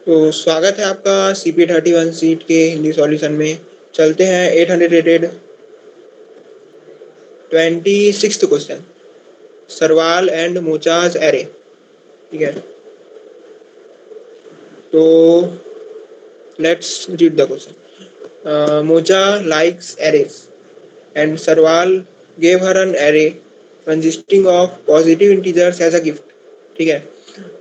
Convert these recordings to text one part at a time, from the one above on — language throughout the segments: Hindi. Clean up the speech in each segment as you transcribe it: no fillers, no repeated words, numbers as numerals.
तो स्वागत है आपका CP31 सीट के हिंदी सॉल्यूशन में। चलते हैं 800 rated 26th question. Serval and Mocha's array. ठीक है, तो let's read the question. Mocha likes arrays and Serval gave her an array consisting of positive integers as a gift। ठीक है,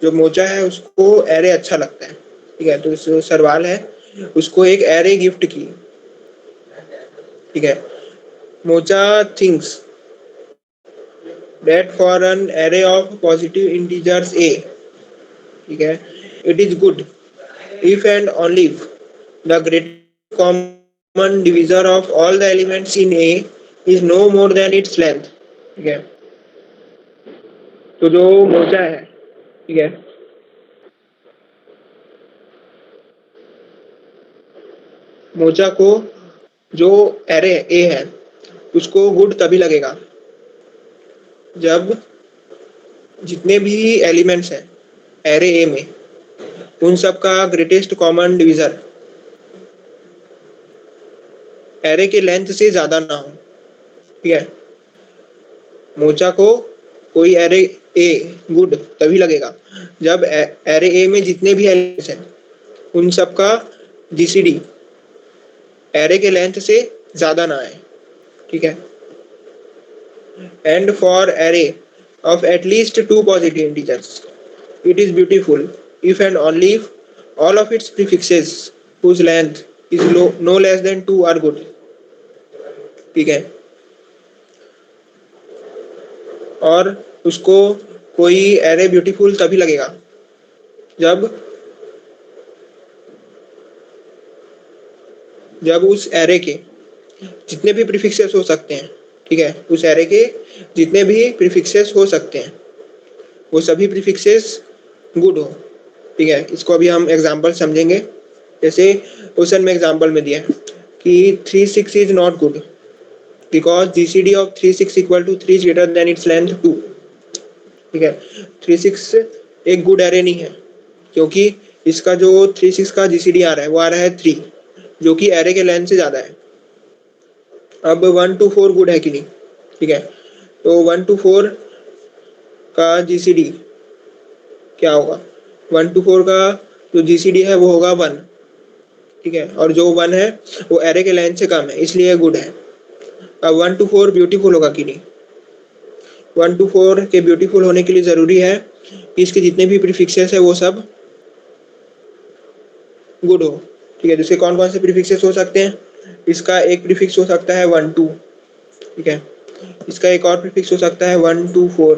जो मोचा है उसको एरे अच्छा लगता है। ठीक है, तो जो सरवाल है उसको एक एरे गिफ्ट की। ठीक है, mocha thinks that for an array of positive integers a, ठीक है, it is good if and only if the greatest common divisor of all the elements in a is no more than its length। ठीक है, तो जो मोचा है, ठीक है, मोचा को जो एरे ए है उसको गुड तभी लगेगा जब जितने भी एलिमेंट्स हैं एरे ए में उन सब का ग्रेटेस्ट कॉमन डिवीजर एरे के लेंथ से ज्यादा ना हो। ठीक है, मोचा को कोई एरे ए गुड तभी लगेगा जब एरे ए में जितने भी एलिमेंट्स हैं उन सब का जीसीडी एरे के लेंथ से ज्यादा ना आए। ठीक है, and for array of at least two positive integers it is beautiful if and only if all of its prefixes whose length is no less than 2 are good। ठीक है, और उसको कोई एरे ब्यूटीफुल तभी लगेगा जब जब उस एरे के जितने भी प्रीफिक्सेस हो सकते हैं, ठीक है, उस एरे के जितने भी प्रीफिक्सेस हो सकते हैं वो सभी प्रीफिक्सेस गुड हो। ठीक है, इसको अभी हम एग्जांपल समझेंगे। जैसे क्वेश्चन में एग्जांपल में दिया है कि 36 is not good because GCD of 36 equal to 3 greater than its length 2। ठीक है, 36 एक गुड एरे नहीं है क्योंकि इसका जो 36 का जीसीडी आ रहा है वो आ रहा है 3 जो कि एरे के लेंथ से ज्यादा है। अब 1 to 4 गुड है कि नहीं? ठीक है, तो 1 to 4 का जीसीडी क्या होगा? 1 to 4 का जो जीसीडी है वो होगा 1। ठीक है, और जो 1 है वो एरे के लेंथ से कम है इसलिए गुड है। अब 1 to 4 ब्यूटीफुल होगा कि नहीं? 1 to 4 के ब्यूटीफुल होने के लिए जरूरी है कि इसके जितने भी प्रीफिक्सेस है वो सब गुड हो। ठीक है, जिसके कौन कौन से प्रीफिक्सेस हो सकते हैं? इसका एक प्रीफिक्स हो सकता है 1 2। ठीक है, इसका एक और प्रीफिक्स हो सकता है 1 2 4।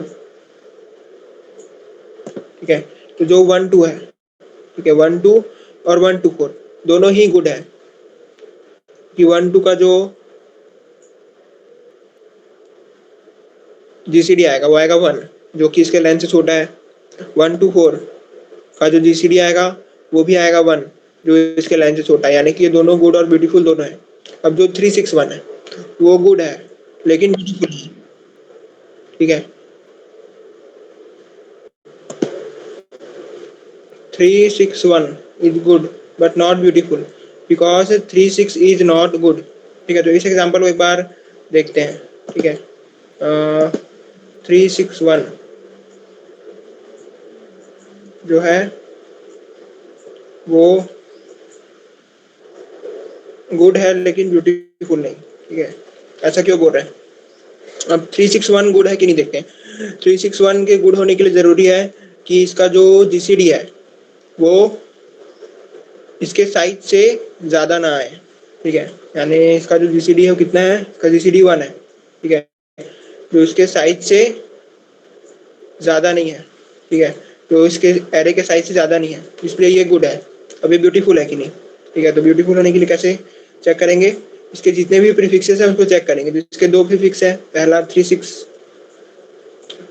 ठीक है, तो जो 1 2 है, ठीक है, 1 2 और 1 2 4 दोनों ही गुड है कि 1 2 का जो जीसीडी आएगा वो आएगा 1 जो कि इसके लेंथ से छोटा है। 1 2 4 का जो जीसीडी आएगा वो भी आएगा 1 जो इसके लेंथ से छोटा है, यानी कि ये दोनों गुड और ब्यूटीफुल दोनों है। अब जो 361 है वो गुड है लेकिन ब्यूटीफुल है। ठीक है, 361 is good but not beautiful because 36 is not good। ठीक है, तो इस एग्जांपल को एक बार देखते हैं। ठीक है, 361 जो है वो गुड है लेकिन ब्यूटीफुल नहीं। ठीक है, ऐसा क्यों बोल रहे हैं? अब 361 गुड है कि नहीं देखते हैं। 361 के गुड होने के लिए जरूरी है कि इसका जो जीसीडी है वो इसके साइज से ज्यादा ना आए। ठीक है, यानी इसका जो जीसीडी है वो कितना है? इसका जीसीडी 1 है। ठीक है, जो इसके साइज से ज्यादा नहीं है। ठीक है, जो इसके एरे के साइज से ज्यादा नहीं है इसलिए ये गुड है। अब ये ब्यूटीफुल है कि नहीं? ठीक है, तो ब्यूटीफुल होने के लिए कैसे चेक करेंगे? इसके जितने भी प्रीफिक्सेस हैं उसको चेक करेंगे। तो इसके दो प्रीफिक्स है, पहला 36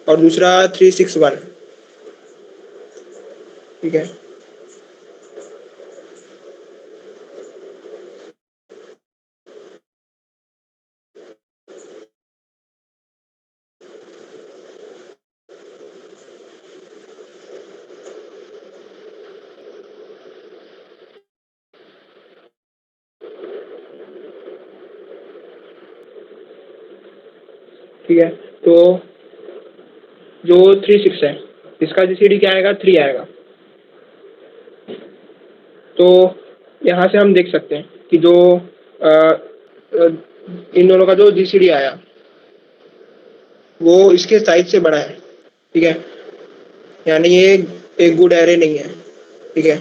और दूसरा 361। ठीक है, ठीक है, तो जो 3 6 है इसका जीसीडी क्या आएगा, 3 आएगा। तो यहाँ से हम देख सकते हैं कि जो इन दोनों का जो जीसीडी आया वो इसके साइज से बड़ा है। ठीक है, यानी ये एक गुड एरे नहीं है। ठीक है,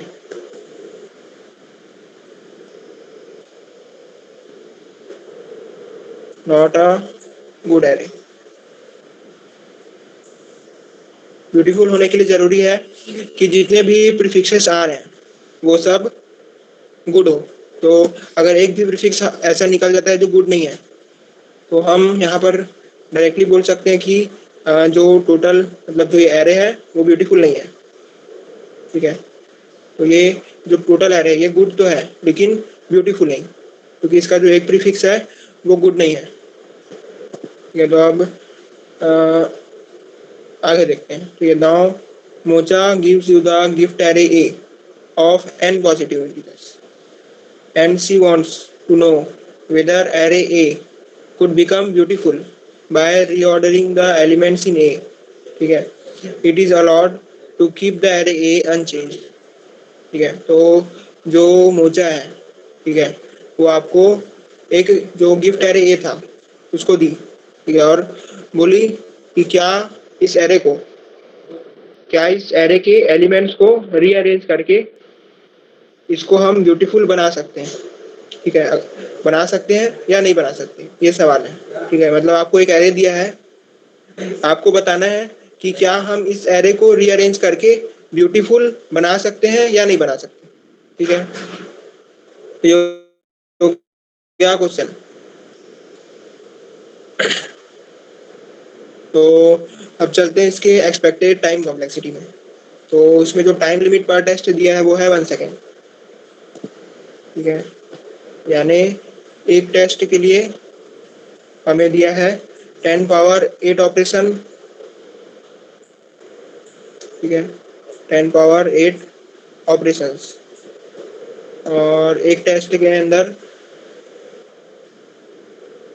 not a good array. Beautiful होने के लिए जरूरी है कि जितने भी प्रीफिक्सेस आ रहे हैं वो सब गुड हो। तो अगर एक भी प्रीफिक्स ऐसा निकल जाता है जो गुड नहीं है तो हम यहाँ पर डायरेक्टली बोल सकते हैं कि जो टोटल मतलब जो ये एरे है वो ब्यूटीफुल नहीं है। ठीक है, तो ये जो टोटल एरे है ये गुड तो है लेकिन ब्यूटीफुल नहीं, क्योंकि इसका जो एक प्रीफिक्स है वो गुड नहीं है। ठीक है, तो अब आगे देखते हैं। तो ये now mocha gives you the gift array A of n positive integers and she wants to know whether array A could become beautiful by reordering the elements in A. ठीक है, it is allowed to keep the array A unchanged. ठीक है, तो जो मोजा है, ठीक है, वो आपको एक जो गिफ्ट एरे ए था उसको दी। ठीक है, और बोली कि क्या इस एरे के एलिमेंट्स को रीअरेंज करके इसको हम ब्यूटीफुल बना सकते हैं। ठीक है, बना सकते हैं या नहीं बना सकते, ये सवाल है। ठीक है, मतलब आपको एक एरे दिया है, आपको बताना है कि क्या हम इस एरे को रीअरेंज करके ब्यूटीफुल बना सकते हैं या नहीं बना सकते। ठीक है, तो ये हो गया क्वेश्चन। तो अब चलते हैं इसके एक्सपेक्टेड टाइम कॉम्प्लेक्सिटी में। तो इसमें जो टाइम लिमिट पर टेस्ट दिया है वो है 1 सेकेंड। ठीक है, यानी एक टेस्ट के लिए हमें दिया है 10 पावर 8 ऑपरेशन। ठीक है, 10 पावर 8 ऑपरेशंस, और एक टेस्ट के अंदर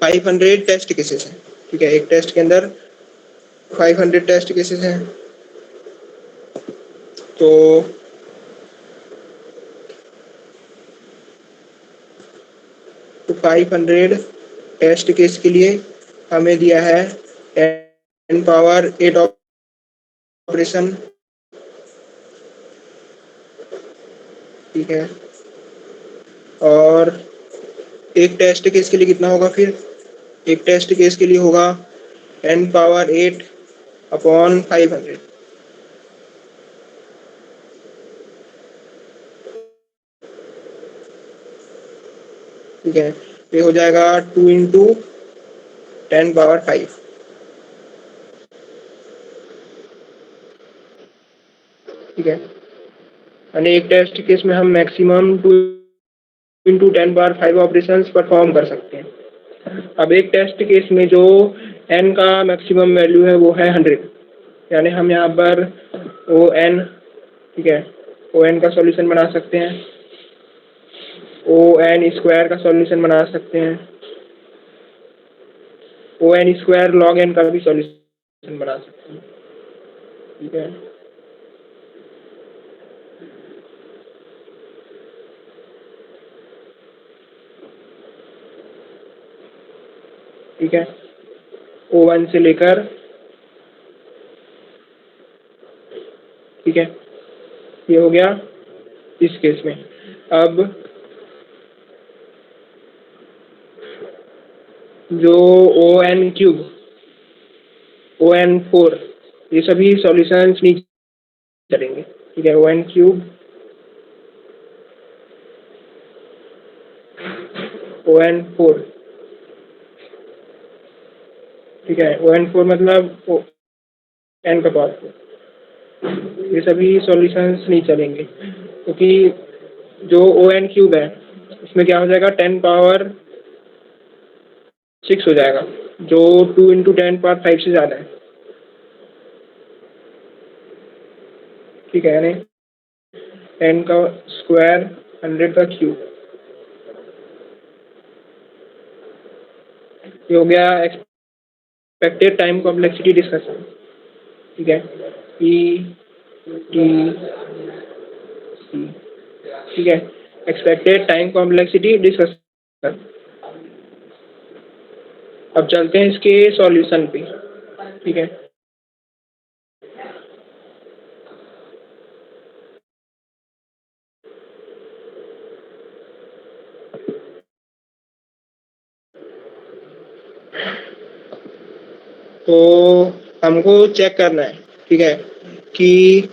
500 टेस्ट केसेस हैं। ठीक है, एक टेस्ट के अंदर 500 टेस्ट केसेस हैं। तो 500 टेस्ट केस के लिए हमें दिया है 10 पावर 8 ऑपरेशन। ठीक है, और एक टेस्ट केस के लिए कितना होगा फिर, एक टेस्ट केस के लिए होगा 10 पावर 8 अपॉन 500। ठीक है, ये हो जाएगा 2 इंटू 10 पावर 5। ठीक है, यानी एक टेस्ट केस में हम maximum 2 into 10 power 5 operations perform कर सकते हैं। अब एक टेस्ट केस में जो n का मैक्सिमम वैल्यू है वो है 100, यानी हम यहाँ पर ओ एन, ठीक है, ओ एन का सॉल्यूशन बना सकते हैं, ओ एन स्क्वायर का सॉल्यूशन बना सकते हैं, O n square log n का भी सॉल्यूशन बना सकते हैं। ठीक है, ठीक है, O1 से लेकर, ठीक है, ये हो गया इस केस में। अब जो ON क्यूब, ON4, ये सभी सॉल्यूशंस नहीं चलेंगे। ठीक है, ON क्यूब, ON4, ठीक है, ON4 मतलब n का पावर 4, ये सभी सॉल्यूशंस नहीं चलेंगे, क्योंकि जो ON क्यूब है उसमें क्या हो जाएगा, 10 पावर 6 हो जाएगा, जो 2 इंटू 10 पावर 5 से ज़्यादा है। ठीक है, यानी 10 का स्क्वायर 100 का क्यूब, ये हो गया एक्सपेक्टेड टाइम कॉम्प्लेक्सिटी डिस्कशन, ठीक है, ई टी सी, ठीक है, एक्सपेक्टेड टाइम कॉम्प्लेक्सिटी डिस्कशन। अब चलते हैं इसके सॉल्यूशन पे, ठीक है। तो हमको चेक करना है, ठीक है, कि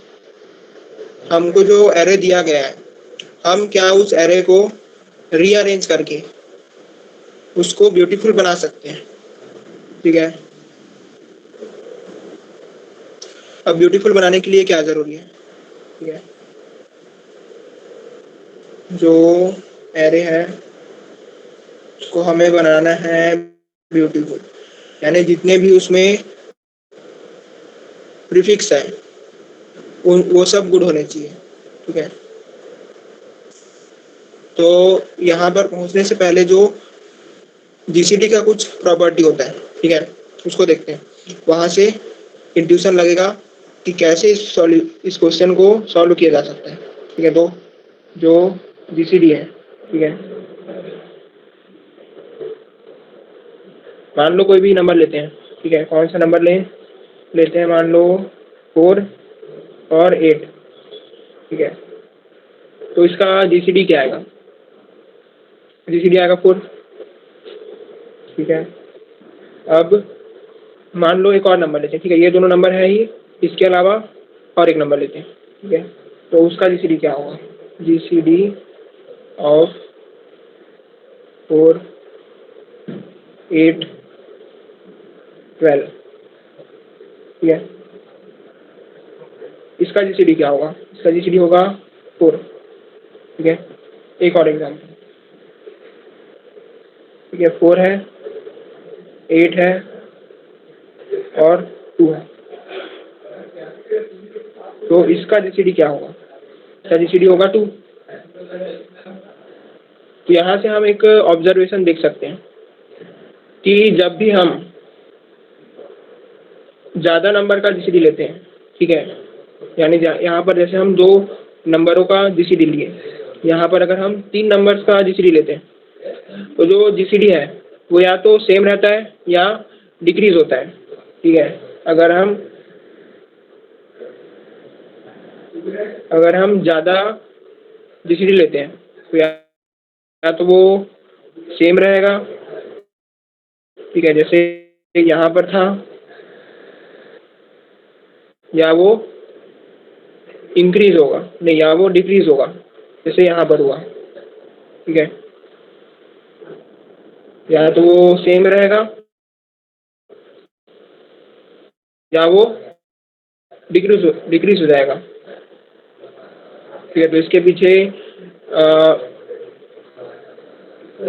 हमको जो एरे दिया गया है हम क्या उस एरे को रीअरेंज करके उसको ब्यूटीफुल बना सकते हैं, ठीक है। अब ब्यूटीफुल बनाने के लिए क्या जरूरी है, ठीक है, जो एरे है उसको हमें बनाना है ब्यूटीफुल, यानी जितने भी उसमें प्रीफिक्स है वो सब गुड होने चाहिए, ठीक है। तो यहाँ पर पहुंचने से पहले जो जीसीडी का कुछ प्रॉपर्टी होता है, ठीक है, उसको देखते हैं। वहां से इंट्यूशन लगेगा कि कैसे इस क्वेश्चन को सॉल्व किया जा सकता है, ठीक है। तो जो जीसीडी है, ठीक है, मान लो कोई भी नंबर लेते हैं, ठीक है, कौन सा नंबर लेते हैं, मान लो 4 और 8, ठीक है। तो इसका जीसीडी क्या आएगा, जीसीडी आएगा 4, ठीक है। अब मान लो एक और नंबर लेते हैं, ठीक है, ये दोनों नंबर है ही, इसके अलावा और एक नंबर लेते हैं, ठीक है। तो उसका जीसीडी क्या होगा, जीसीडी ऑफ 4, 8, 12, ठीक है। इसका जीसीडी क्या होगा, इसका जीसीडी होगा 4, ठीक है। एक और एग्जाम्पल, ठीक है, 4 है, 8 है और 2 है। तो इसका जीसीडी क्या होगा, इसका जीसीडी होगा 2। तो यहाँ से हम एक ऑब्जर्वेशन देख सकते हैं कि जब भी हम ज़्यादा नंबर का जीसीडी लेते हैं, ठीक है, यानी यहाँ पर जैसे हम 2 नंबरों का जीसीडी लिए, यहाँ पर अगर हम 3 नंबर्स का जीसीडी लेते हैं तो जो जीसीडी है वो या तो सेम रहता है या डिक्रीज होता है, ठीक है। अगर हम ज़्यादा जीसीडी लेते हैं तो या तो वो सेम रहेगा, ठीक है, जैसे यहाँ पर था, या वो इंक्रीज होगा, नहीं, या वो डिक्रीज होगा जैसे यहाँ पर हुआ, ठीक है। या तो वो सेम रहेगा या वो डिक्रीज हो जाएगा, ठीक है। तो इसके पीछे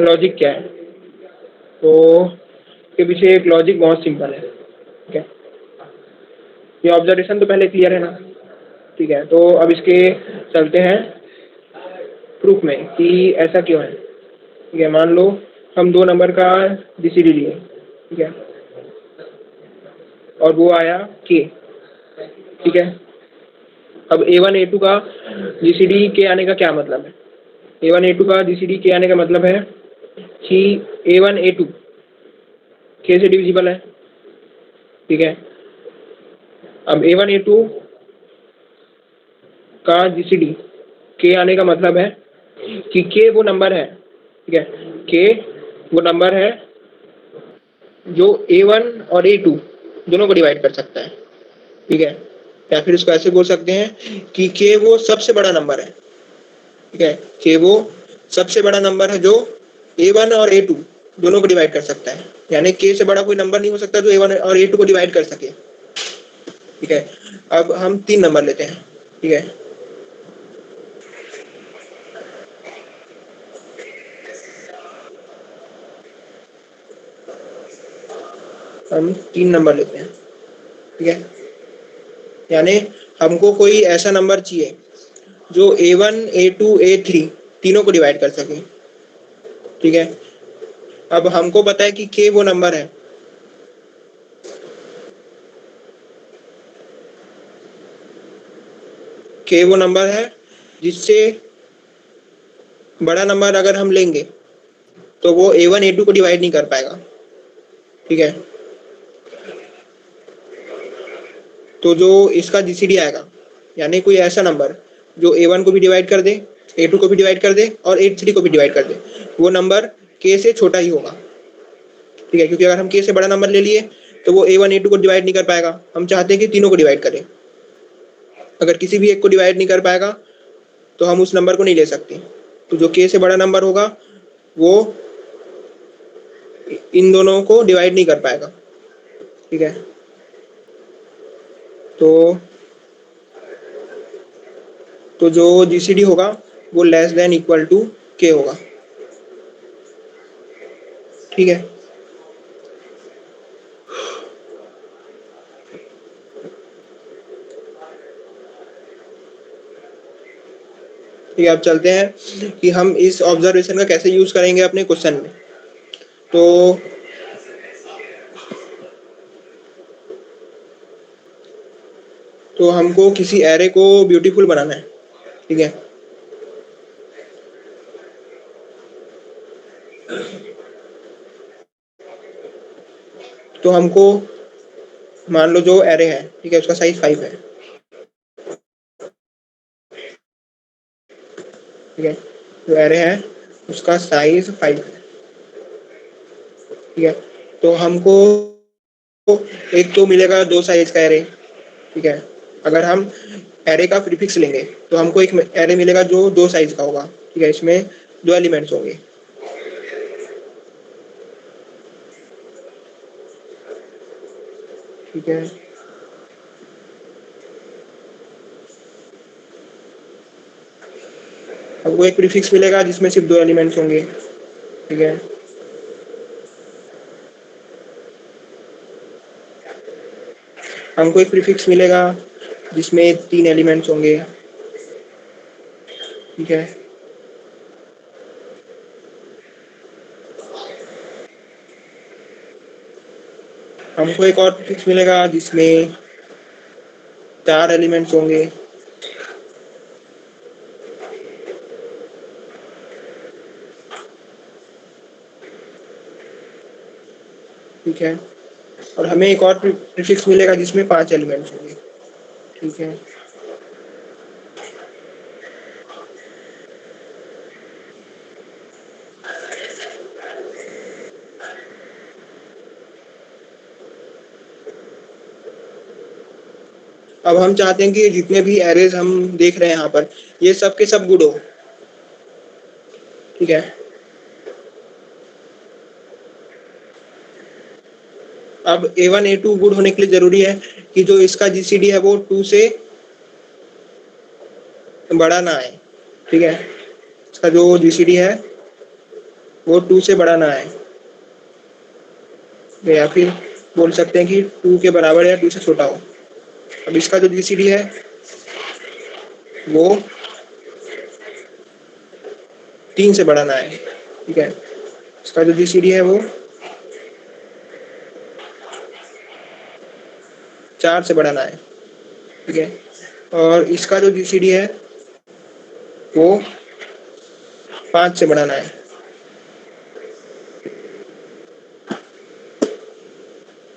लॉजिक क्या है, तो इसके पीछे एक लॉजिक बहुत सिंपल है, ठीक है। ये ऑब्जर्वेशन तो पहले क्लियर है ना, ठीक है। तो अब इसके चलते हैं प्रूफ में कि ऐसा क्यों है, ठीक है। मान लो हम 2 नंबर का जीसीडी लिए, ठीक है, और वो आया के, ठीक है। अब A1 A2 का जीसीडी के आने का क्या मतलब है, A1 A2 का जीसीडी के आने का मतलब है कि A1 A2 के से डिविजिबल है, ठीक है। अब A1 A2 का जीसीडी के आने का मतलब है कि के वो नंबर है, ठीक है, के वो नंबर है जो A1 और A2 दोनों को डिवाइड कर सकता है, ठीक है। या फिर इसको ऐसे बोल सकते हैं कि के वो सबसे बड़ा नंबर है, ठीक है, के वो सबसे बड़ा नंबर है जो A1 और A2 दोनों को डिवाइड कर सकता है, यानी के से बड़ा कोई नंबर नहीं हो सकता जो A1 और A2 को डिवाइड कर सके, ठीक है। अब हम 3 नंबर लेते हैं, ठीक है, हम 3 नंबर लेते हैं, ठीक है, यानी हमको कोई ऐसा नंबर चाहिए जो A1 A2 A3 तीनों को डिवाइड कर सके, ठीक है। अब हमको पता है कि के वो नंबर है के वो नंबर है जिससे बड़ा नंबर अगर हम लेंगे तो वो A1 A2 को डिवाइड नहीं कर पाएगा, ठीक है। तो जो इसका जीसीडी आएगा, यानी कोई ऐसा नंबर जो A1 को भी डिवाइड कर दे, A2 को भी डिवाइड कर दे और A3 को भी डिवाइड कर दे, वो नंबर K से छोटा ही होगा, ठीक है। क्योंकि अगर हम K से बड़ा नंबर ले लिए तो वो A1 A2 को डिवाइड नहीं कर पाएगा। हम चाहते हैं कि तीनों को डिवाइड करें। अगर किसी भी एक को डिवाइड नहीं कर पाएगा तो हम उस नंबर को नहीं ले सकते। तो जो K से बड़ा नंबर होगा वो इन दोनों को डिवाइड नहीं कर पाएगा, ठीक है। तो जो जीसीडी होगा वो less than equal to K होगा, ठीक है। ठीक है, अब चलते हैं कि हम इस ऑब्जर्वेशन का कैसे यूज करेंगे अपने क्वेश्चन में। तो हमको किसी एरे को ब्यूटीफुल बनाना है, ठीक है। तो हमको मान लो जो एरे है, ठीक है, उसका साइज 5 है, ठीक है। जो एरे है उसका साइज 5 है, ठीक है। तो हमको एक तो मिलेगा 2 साइज का एरे, ठीक है। अगर हम एरे का प्रीफिक्स लेंगे तो हमको एक एरे मिलेगा जो 2 साइज का होगा, ठीक है। इसमें 2 एलिमेंट्स होंगे, ठीक है। हमको एक प्रीफिक्स मिलेगा जिसमें सिर्फ 2 एलिमेंट्स होंगे, ठीक है। हमको एक प्रीफिक्स मिलेगा जिसमें 3 एलिमेंट्स होंगे, ठीक है। हमको एक और प्रीफिक्स मिलेगा जिसमें 4 एलिमेंट्स होंगे, ठीक है। और हमें एक और प्रीफिक्स मिलेगा जिसमें 5 एलिमेंट्स होंगे, ठीक है। अब हम चाहते हैं कि जितने भी एरेज हम देख रहे हैं यहाँ पर ये सब के सब गुड हो, ठीक है। अब A1 A2 गुड होने के लिए जरूरी है कि जो इसका जीसीडी है वो 2 से बड़ा ना आए, ठीक है। इसका जो जीसीडी है वो 2 से बड़ा ना आए, या फिर बोल सकते हैं कि 2 के बराबर या 2 से छोटा हो। अब इसका जो जीसीडी है वो 3 से बड़ा ना आए, ठीक है। इसका जो जीसीडी है वो 4 से बड़ा ना आए, ठीक है। और इसका जो जीसीडी है वो 5 से बड़ा ना आए,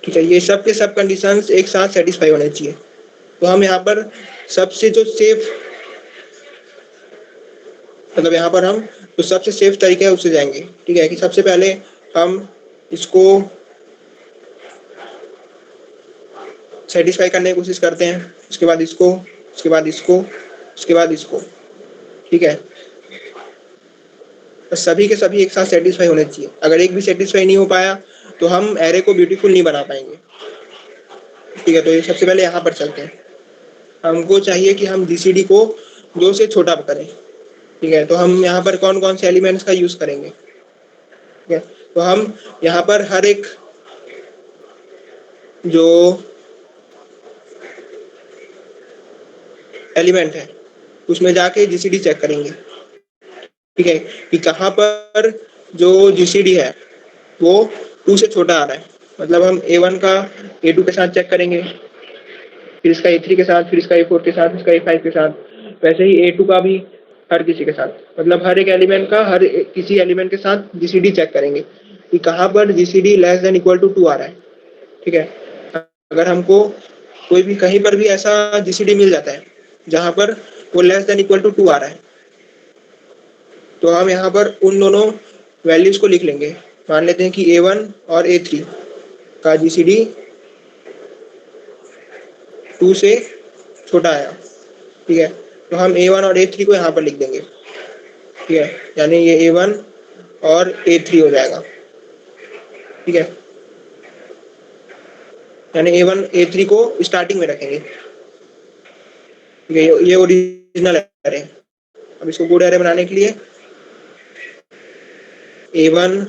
ठीक है। ये सब के सब कंडीशंस एक साथ सेटिस्फाई होने चाहिए। तो हम यहाँ पर सबसे जो सेफ, मतलब यहाँ पर हम जो सबसे सेफ तरीके है उससे जाएंगे, ठीक है। कि सबसे पहले हम इसको सेटिस्फाई करने की कोशिश करते हैं, उसके बाद इसको, उसके बाद इसको, उसके बाद इसको, ठीक है। तो सभी के सभी एक साथ सेटिस्फाई होने चाहिए। अगर एक भी सेटिस्फाई नहीं हो पाया तो हम एरे को ब्यूटीफुल नहीं बना पाएंगे, ठीक है। तो ये सबसे पहले यहाँ पर चलते हैं। हमको चाहिए कि हम जीसीडी को 2 से छोटा करें, ठीक है। तो हम यहाँ पर कौन कौन से एलिमेंट्स का यूज करेंगे, ठीक है। तो हम यहाँ पर हर एक जो एलिमेंट है उसमें जाके जीसीडी चेक करेंगे, ठीक है। कि कहाँ पर जो जीसीडी है वो 2 से छोटा आ रहा है। मतलब हम A1 का A2 के साथ चेक करेंगे, फिर इसका A3 के साथ, फिर इसका A4 के साथ, इसका A5 के साथ। वैसे ही A2 का भी हर किसी के साथ, मतलब हर एक एलिमेंट का किसी एलिमेंट के साथ जीसीडी चेक करेंगे कि कहाँ पर GCD less than equal to 2 आ रहा है। ठीक है, अगर हमको कोई भी कहीं पर भी ऐसा जीसीडी मिल जाता है जहां पर वो लेस देन इक्वल टू 2 आ रहा है, तो हम यहाँ पर उन दोनों वैल्यूज को लिख लेंगे। मान लेते हैं कि A1 और A3 का जीसीडी 2 से छोटा आया। ठीक है, तो हम A1 और A3 को यहाँ पर लिख देंगे। ठीक है, यानी ये A1 और A3 हो जाएगा। ठीक है, यानी A1 A3 को स्टार्टिंग में रखेंगे। ठीक है, ये ओरिजिनल एरे है। अब इसको गुड एरे बनाने के लिए A1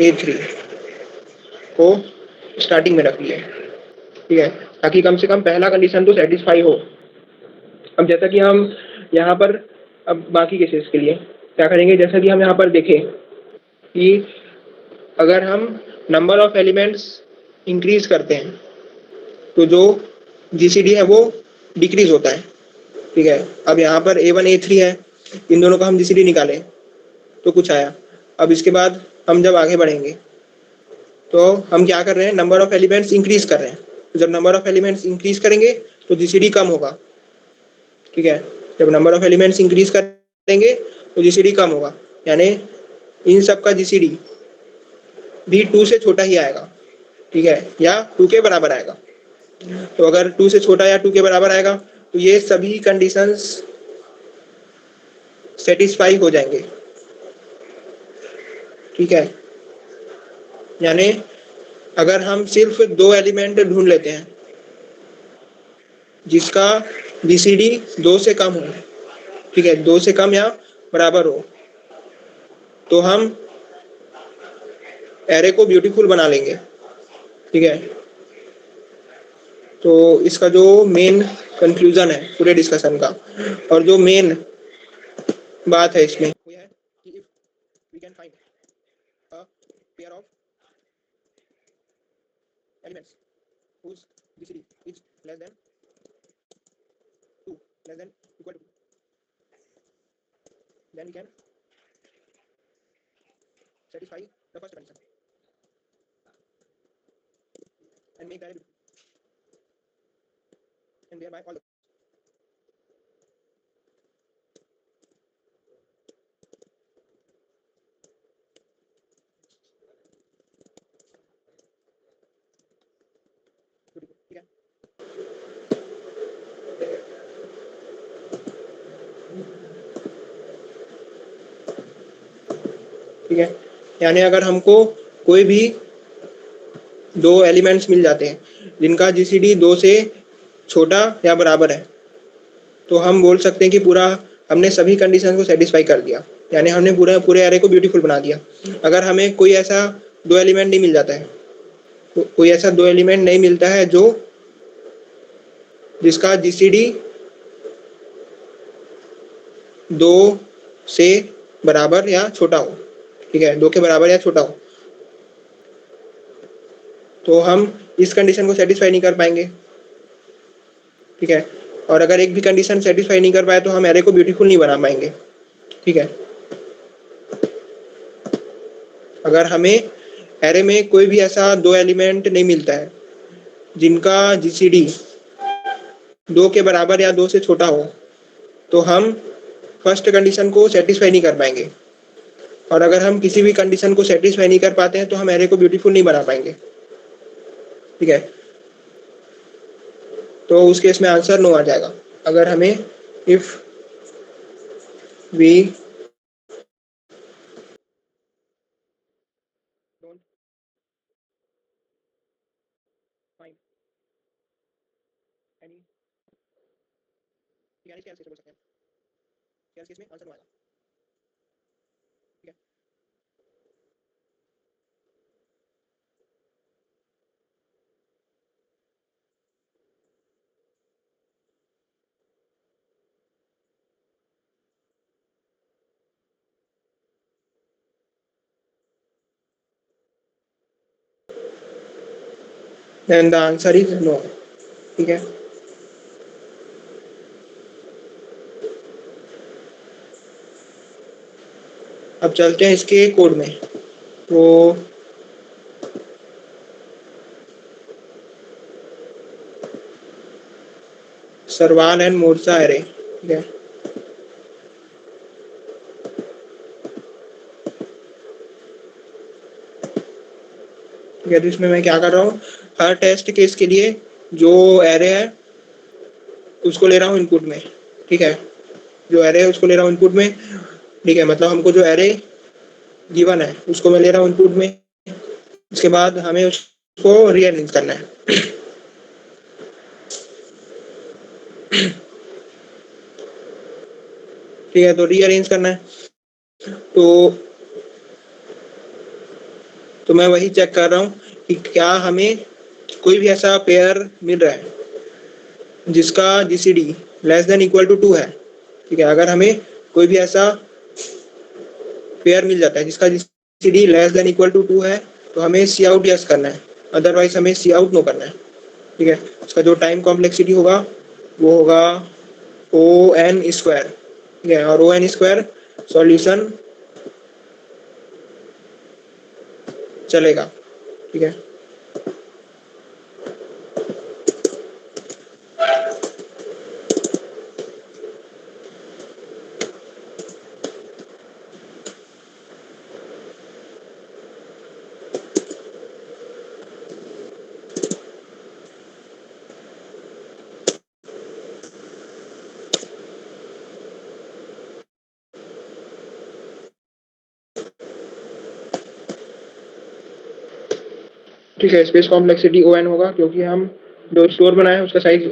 A3 को स्टार्टिंग में रख लिया। ठीक है, ताकि कम से कम पहला कंडीशन तो सेटिस्फाई हो। अब जैसा कि हम यहाँ पर अब बाकी केसेस के लिए क्या करेंगे, जैसा कि हम यहाँ पर देखें कि अगर हम नंबर ऑफ एलिमेंट्स इंक्रीज करते हैं तो जो जीसीडी है वो डिक्रीज होता है। ठीक है, अब यहाँ पर A1 A3 है, इन दोनों का हम जीसीडी निकालें तो कुछ आया। अब इसके बाद हम जब आगे बढ़ेंगे तो हम क्या कर रहे हैं, नंबर ऑफ एलिमेंट्स इंक्रीज कर रहे हैं। तो जब नंबर ऑफ एलिमेंट्स इंक्रीज करेंगे तो जीसीडी कम होगा। ठीक है, जब नंबर ऑफ एलिमेंट्स इंक्रीज करेंगे तो जीसीडी कम होगा, यानी इन सब का जीसीडी भी 2 से छोटा ही आएगा। ठीक है, या 2 के बराबर आएगा। तो अगर 2 से छोटा या 2 के बराबर आएगा तो ये सभी कंडीशंस सेटिस्फाई हो जाएंगे। ठीक है, यानी अगर हम सिर्फ 2 एलिमेंट ढूंढ लेते हैं जिसका जीसीडी 2 से कम हो, ठीक है, 2 से कम या बराबर हो, तो हम एरे को ब्यूटीफुल बना लेंगे। ठीक है, तो इसका जो मेन कंक्लूजन है पूरे डिस्कशन का और जो मेन बात है इसमें वो यह है कि if we can find a pair of elements whose GCD is less than 2 less than equal to 2, then we can satisfy the first condition and make the array and thereby all the beautiful. ठीक है, ठीक है, यानी अगर हमको कोई भी 2 एलिमेंट्स मिल जाते हैं जिनका जीसीडी 2 से छोटा या बराबर है, तो हम बोल सकते हैं कि पूरा हमने सभी कंडीशन को सेटिस्फाई कर दिया, यानी हमने पूरे एरे को ब्यूटीफुल बना दिया। अगर हमें कोई ऐसा 2 एलिमेंट नहीं मिल जाता है, कोई ऐसा 2 एलिमेंट नहीं मिलता है जो जिसका जीसीडी 2 से बराबर या छोटा हो, ठीक है, 2 के बराबर या छोटा हो, तो हम इस कंडीशन को सेटिस्फाई नहीं कर पाएंगे। ठीक है, और अगर एक भी कंडीशन सेटिस्फाई नहीं कर पाए तो हम एरे को ब्यूटीफुल नहीं बना पाएंगे। ठीक है, अगर हमें एरे में कोई भी ऐसा 2 एलिमेंट नहीं मिलता है जिनका जीसीडी 2 के बराबर या 2 से छोटा हो, तो हम फर्स्ट कंडीशन को सेटिस्फाई नहीं कर पाएंगे। और अगर हम किसी भी कंडीशन को सेटिस्फाई नहीं कर पाते हैं तो हम एरे को ब्यूटीफुल नहीं बना पाएंगे। ठीक है, तो उस केस में आंसर नो आ जाएगा। अगर हमें if we don't find any, यानी क्या बोल सकते हैं, क्या केस में आंसर नो आएगा। ठीक है, then the answer is no। ठीक है, अब चलते हैं इसके कोड में। तो सरवाल एंड मोर्चा एरे, ठीक है। ठीक है, तो इसमें मैं क्या कर रहा हूँ, हर टेस्ट केस के लिए जो एरे है उसको ले रहा हूँ इनपुट में, ठीक है। जो एरे है उसको ले रहा हूँ इनपुट में, ठीक है। मतलब हमको जो एरे गिवन है उसको मैं ले रहा हूँ इनपुट में। उसके बाद हमें उसको रीअरेंज करना है। ठीक है, तो रीअरेंज करना है। तो मैं वही चेक कर रहा हूँ कि क्या हमें कोई भी ऐसा पेयर मिल रहा है जिसका GCD less than equal to 2 है, ठीक है। अगर हमें कोई भी ऐसा पेयर मिल जाता है जिसका GCD less than equal to 2 है, तो हमें सी आउट यस करना है, अदरवाइज हमें सी आउट नो करना है, ठीक है। उसका जो टाइम कॉम्प्लेक्सिटी होगा वो होगा ओ एन स्क्वायर, ठीक है। और ओ एन स्क्वायर सॉल्यूशन चलेगा, ठीक है। ठीक है, स्पेस कॉम्प्लेक्सिटी ओ एन होगा क्योंकि हम जो स्टोर बनाए हैं उसका साइज